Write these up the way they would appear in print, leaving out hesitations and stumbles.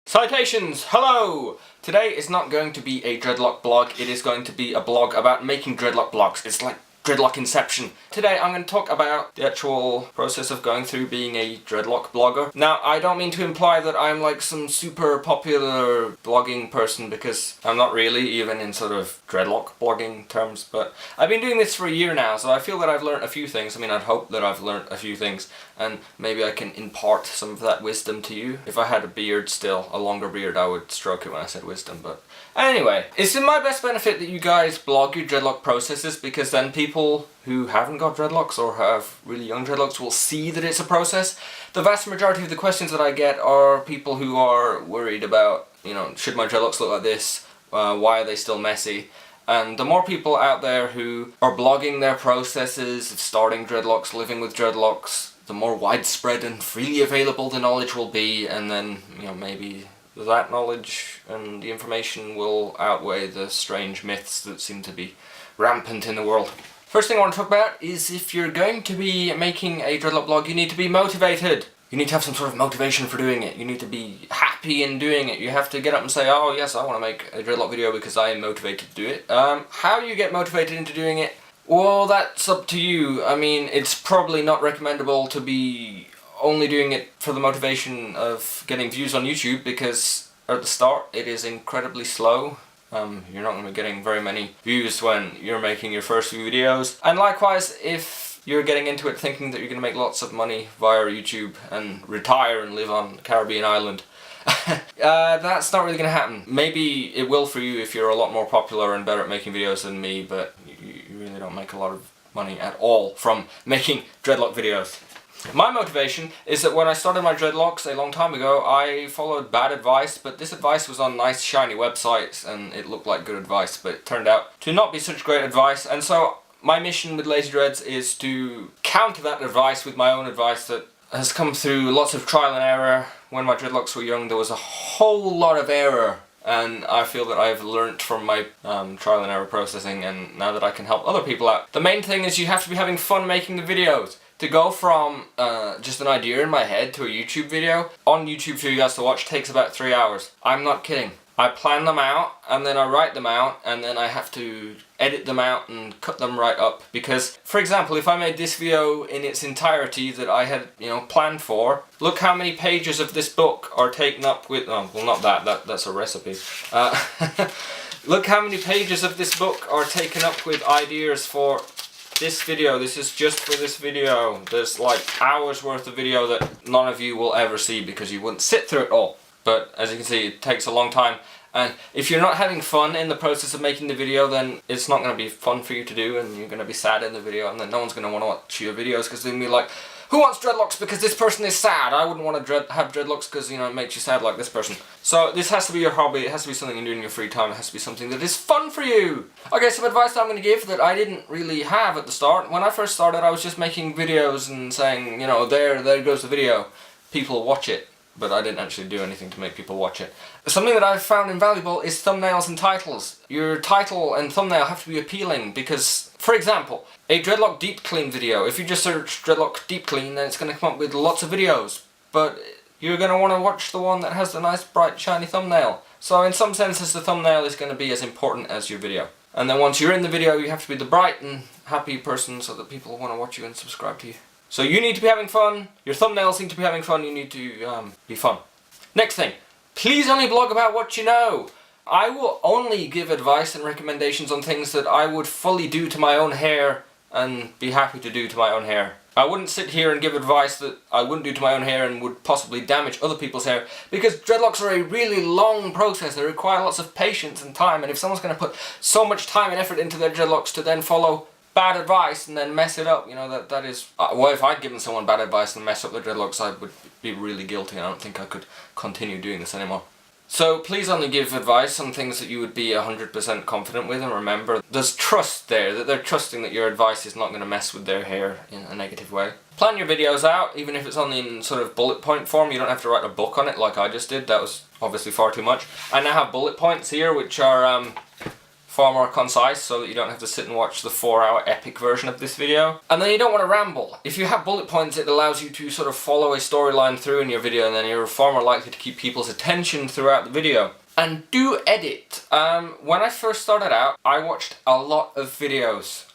Citations! Hello! Today is not going to be a dreadlock blog, it is going to be a blog about making dreadlock blogs. It's like dreadlock inception. Today I'm going to talk about the actual process of going through being a dreadlock blogger. Now, I don't mean to imply that I'm like some super popular blogging person, because I'm not really, even in sort of dreadlock blogging terms, but I've been doing this for a year now, so I feel that I've learned a few things. I mean, I'd hope that I've learned a few things, and maybe I can impart some of that wisdom to you. If I had a beard still, a longer beard, I would stroke it when I said wisdom, but anyway, it's in my best benefit that you guys blog your dreadlock processes, because then people who haven't got dreadlocks or have really young dreadlocks will see that it's a process. The vast majority of the questions that I get are people who are worried about, you know, should my dreadlocks look like this? Why are they still messy? And the more people out there who are blogging their processes of starting dreadlocks, living with dreadlocks, the more widespread and freely available the knowledge will be, and then, you know, maybe that knowledge and the information will outweigh the strange myths that seem to be rampant in the world. First thing I want to talk about is, if you're going to be making a dreadlock blog, you need to be motivated. You need to have some sort of motivation for doing it. You need to be happy in doing it. You have to get up and say, oh yes, I want to make a dreadlock video because I am motivated to do it. How you get motivated into doing it? Well, that's up to you. I mean, it's probably not recommendable to be only doing it for the motivation of getting views on YouTube, because at the start it is incredibly slow. You're not going to be getting very many views when you're making your first few videos. And likewise, if you're getting into it thinking that you're going to make lots of money via YouTube and retire and live on a Caribbean island, that's not really going to happen. Maybe it will for you if you're a lot more popular and better at making videos than me, but you really don't make a lot of money at all from making dreadlock videos. My motivation is that when I started my dreadlocks a long time ago, I followed bad advice, but this advice was on nice shiny websites and it looked like good advice, but it turned out to not be such great advice. And so my mission with Lazydreads is to counter that advice with my own advice that has come through lots of trial and error. When my dreadlocks were young, there was a whole lot of error, and I feel that I've learnt from my trial and error processing, and now that I can help other people out. The main thing is you have to be having fun making the videos. To go from just an idea in my head to a YouTube video on YouTube for you guys to watch takes about 3 hours. I'm not kidding. I plan them out, and then I write them out, and then I have to edit them out and cut them right up. Because, for example, if I made this video in its entirety that I had, you know, planned for, look how many pages of this book are taken up with, oh, well, not that's a recipe. Look how many pages of this book are taken up with ideas for this video. This is just for this video. There's like hours worth of video that none of you will ever see because you wouldn't sit through it all. But as you can see, it takes a long time, and if you're not having fun in the process of making the video, then it's not going to be fun for you to do, and you're going to be sad in the video, and then no one's going to want to watch your videos, because they're going to be like, who wants dreadlocks because this person is sad? I wouldn't want to have dreadlocks because, you know, it makes you sad like this person. So this has to be your hobby, it has to be something you do in your free time, it has to be something that is fun for you. Okay, some advice that I'm going to give that I didn't really have at the start. When I first started, I was just making videos and saying, you know, there goes the video, people watch it. But I didn't actually do anything to make people watch it. Something that I've found invaluable is thumbnails and titles. Your title and thumbnail have to be appealing, because, for example, a dreadlock deep clean video, if you just search dreadlock deep clean, then it's going to come up with lots of videos. But you're going to want to watch the one that has the nice bright shiny thumbnail. So in some senses the thumbnail is going to be as important as your video. And then once you're in the video, you have to be the bright and happy person so that people want to watch you and subscribe to you. So you need to be having fun, your thumbnails need to be having fun, you need to be fun. Next thing, please only blog about what you know. I will only give advice and recommendations on things that I would fully do to my own hair and be happy to do to my own hair. I wouldn't sit here and give advice that I wouldn't do to my own hair and would possibly damage other people's hair, because dreadlocks are a really long process. They require lots of patience and time, and if someone's going to put so much time and effort into their dreadlocks to then follow bad advice and then mess it up, you know, that is... well, if I'd given someone bad advice and mess up their dreadlocks, I would be really guilty. I don't think I could continue doing this anymore. So please only give advice on things that you would be 100% confident with, and remember, there's trust there, that they're trusting that your advice is not going to mess with their hair in a negative way. Plan your videos out, even if it's only in sort of bullet point form. You don't have to write a book on it like I just did. That was obviously far too much. I now have bullet points here, which are far more concise so that you don't have to sit and watch the 4-hour epic version of this video. And then you don't want to ramble. If you have bullet points, it allows you to sort of follow a storyline through in your video, and then you're far more likely to keep people's attention throughout the video. And do edit. When I first started out, I watched a lot of videos,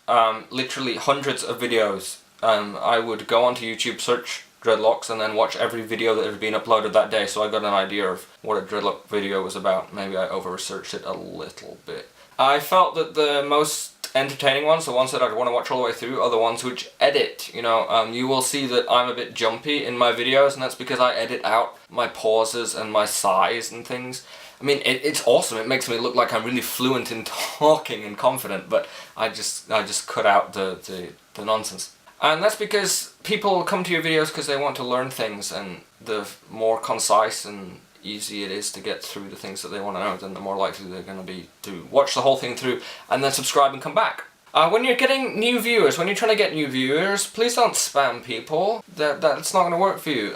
literally hundreds of videos. I would go onto YouTube, search Dreadlocks, and then watch every video that had been uploaded that day, so I got an idea of what a Dreadlock video was about. Maybe I over-researched it a little bit. I felt that the most entertaining ones, the ones that I'd want to watch all the way through, are the ones which edit. You know, you will see that I'm a bit jumpy in my videos, and that's because I edit out my pauses and my sighs and things. I mean, it's awesome. It makes me look like I'm really fluent in talking and confident, but I just cut out the nonsense. And that's because people come to your videos because they want to learn things, and the more concise and easy it is to get through the things that they want to know, then the more likely they're going to be to watch the whole thing through and then subscribe and come back. When you're getting new viewers, when you're trying to get new viewers, please don't spam people. That's not going to work for you.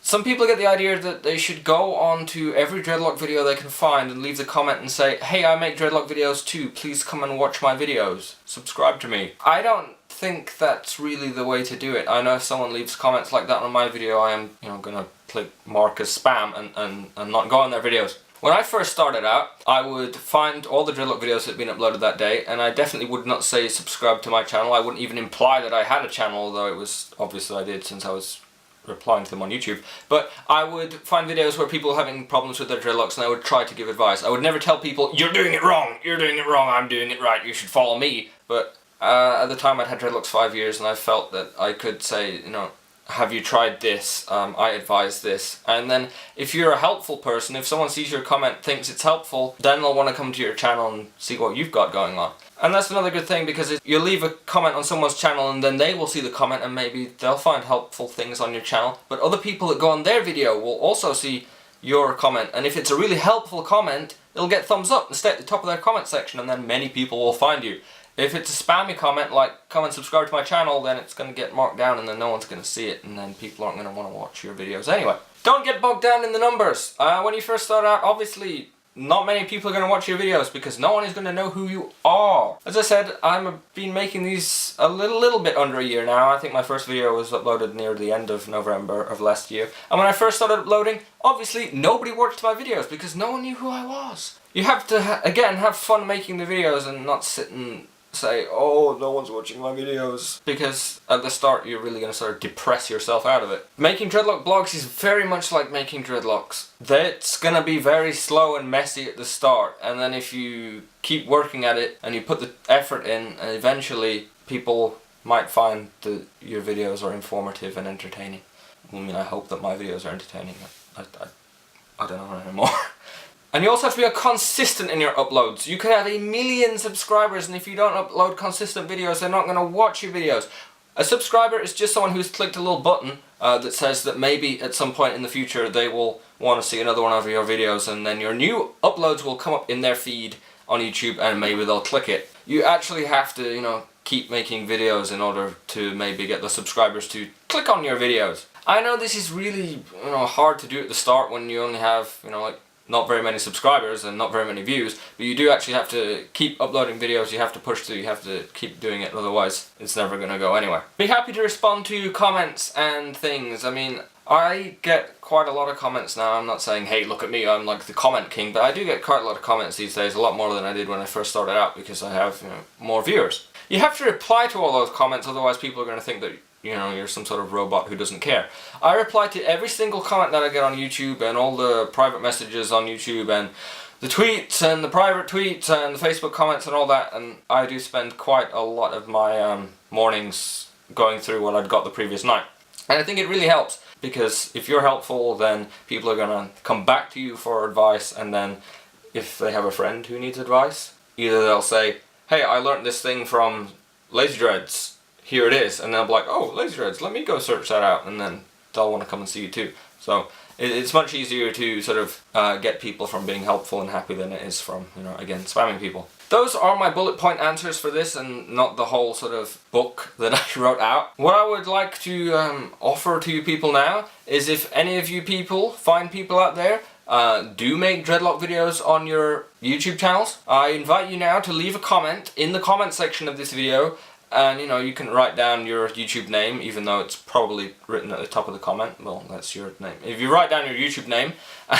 Some people get the idea that they should go on to every Dreadlock video they can find and leave the comment and say, hey, I make Dreadlock videos too, please come and watch my videos. Subscribe to me. I don't think that's really the way to do it. I know if someone leaves comments like that on my video, I am, gonna click mark as spam and not go on their videos. When I first started out, I would find all the Dreadlock videos that had been uploaded that day, and I definitely would not say subscribe to my channel. I wouldn't even imply that I had a channel, although it was obvious that I did since I was replying to them on YouTube. But I would find videos where people were having problems with their dreadlocks, and I would try to give advice. I would never tell people, you're doing it wrong, I'm doing it right, you should follow me. But at the time I'd had dreadlocks 5 years, and I felt that I could say, have you tried this? I advise this. And then if you're a helpful person, if someone sees your comment, thinks it's helpful, then they'll want to come to your channel and see what you've got going on. And that's another good thing, because you'll leave a comment on someone's channel and then they will see the comment and maybe they'll find helpful things on your channel. But other people that go on their video will also see your comment, and if it's a really helpful comment, it'll get thumbs up and stay at the top of their comment section, and then many people will find you. If it's a spammy comment like, come and subscribe to my channel, then it's going to get marked down and then no one's going to see it, and then people aren't going to want to watch your videos anyway. Don't get bogged down in the numbers. When you first start out, obviously not many people are going to watch your videos because no one is going to know who you are. As I said, I've been making these a little bit under a year now. I think my first video was uploaded near the end of November of last year. And when I first started uploading, obviously nobody watched my videos because no one knew who I was. You have to, again, have fun making the videos and not sit and say, oh, no one's watching my videos, because at the start you're really going to sort of depress yourself out of it. Making Dreadlock blogs is very much like making dreadlocks. It's going to be very slow and messy at the start, and then if you keep working at it and you put the effort in, eventually people might find that your videos are informative and entertaining. I mean, I hope that my videos are entertaining. I don't know anymore. And you also have to be consistent in your uploads. You could have 1 million subscribers, and if you don't upload consistent videos, they're not going to watch your videos. A subscriber is just someone who's clicked a little button that says that maybe at some point in the future they will want to see another one of your videos, and then your new uploads will come up in their feed on YouTube and maybe they'll click it. You actually have to, keep making videos in order to maybe get the subscribers to click on your videos. I know this is really, hard to do at the start when you only have, not very many subscribers and not very many views, but you do actually have to keep uploading videos, you have to push through, you have to keep doing it, otherwise it's never going to go anywhere. Be happy to respond to comments and things. I mean, I get quite a lot of comments now. I'm not saying, hey, look at me, I'm like the comment king, but I do get quite a lot of comments these days, a lot more than I did when I first started out, because I have more viewers. You have to reply to all those comments, otherwise people are going to think that you're some sort of robot who doesn't care. I reply to every single comment that I get on YouTube, and all the private messages on YouTube, and the tweets, and the private tweets, and the Facebook comments, and all that, and I do spend quite a lot of my mornings going through what I'd got the previous night. And I think it really helps, because if you're helpful, then people are going to come back to you for advice, and then if they have a friend who needs advice, either they'll say, hey, I learned this thing from Lazydreads, here it is, and they'll be like, oh, Lazydreads, let me go search that out, and then they'll want to come and see you too. So it's much easier to sort of get people from being helpful and happy than it is from, again, spamming people. Those are my bullet point answers for this, and not the whole sort of book that I wrote out. What I would like to offer to you people now is, if any of you people find people out there do make dreadlock videos on your YouTube channels. I invite you now to leave a comment in the comment section of this video, and you can write down your YouTube name, even though it's probably written at the top of the comment. Well, that's your name. If you write down your YouTube name,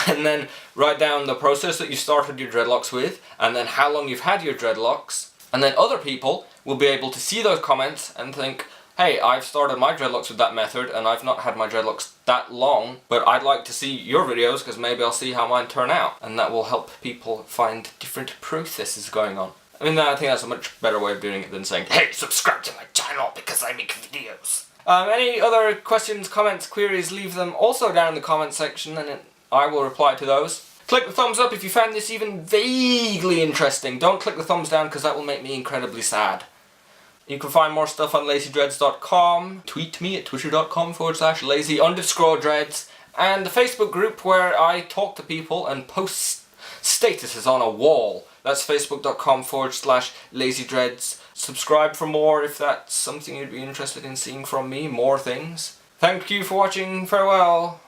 and then write down the process that you started your dreadlocks with, and then how long you've had your dreadlocks, and then other people will be able to see those comments and think, hey, I've started my dreadlocks with that method and I've not had my dreadlocks that long, but I'd like to see your videos because maybe I'll see how mine turn out. And that will help people find different processes going on. I mean, I think that's a much better way of doing it than saying, hey, subscribe to my channel because I make videos. Any other questions, comments, queries, leave them also down in the comment section and I will reply to those. Click the thumbs up if you found this even vaguely interesting. Don't click the thumbs down because that will make me incredibly sad. You can find more stuff on Lazydreads.com, tweet me at twitter.com/lazy_dreads, and the Facebook group where I talk to people and post statuses on a wall. That's facebook.com/lazydreads. Subscribe for more if that's something you'd be interested in seeing from me, more things. Thank you for watching, farewell.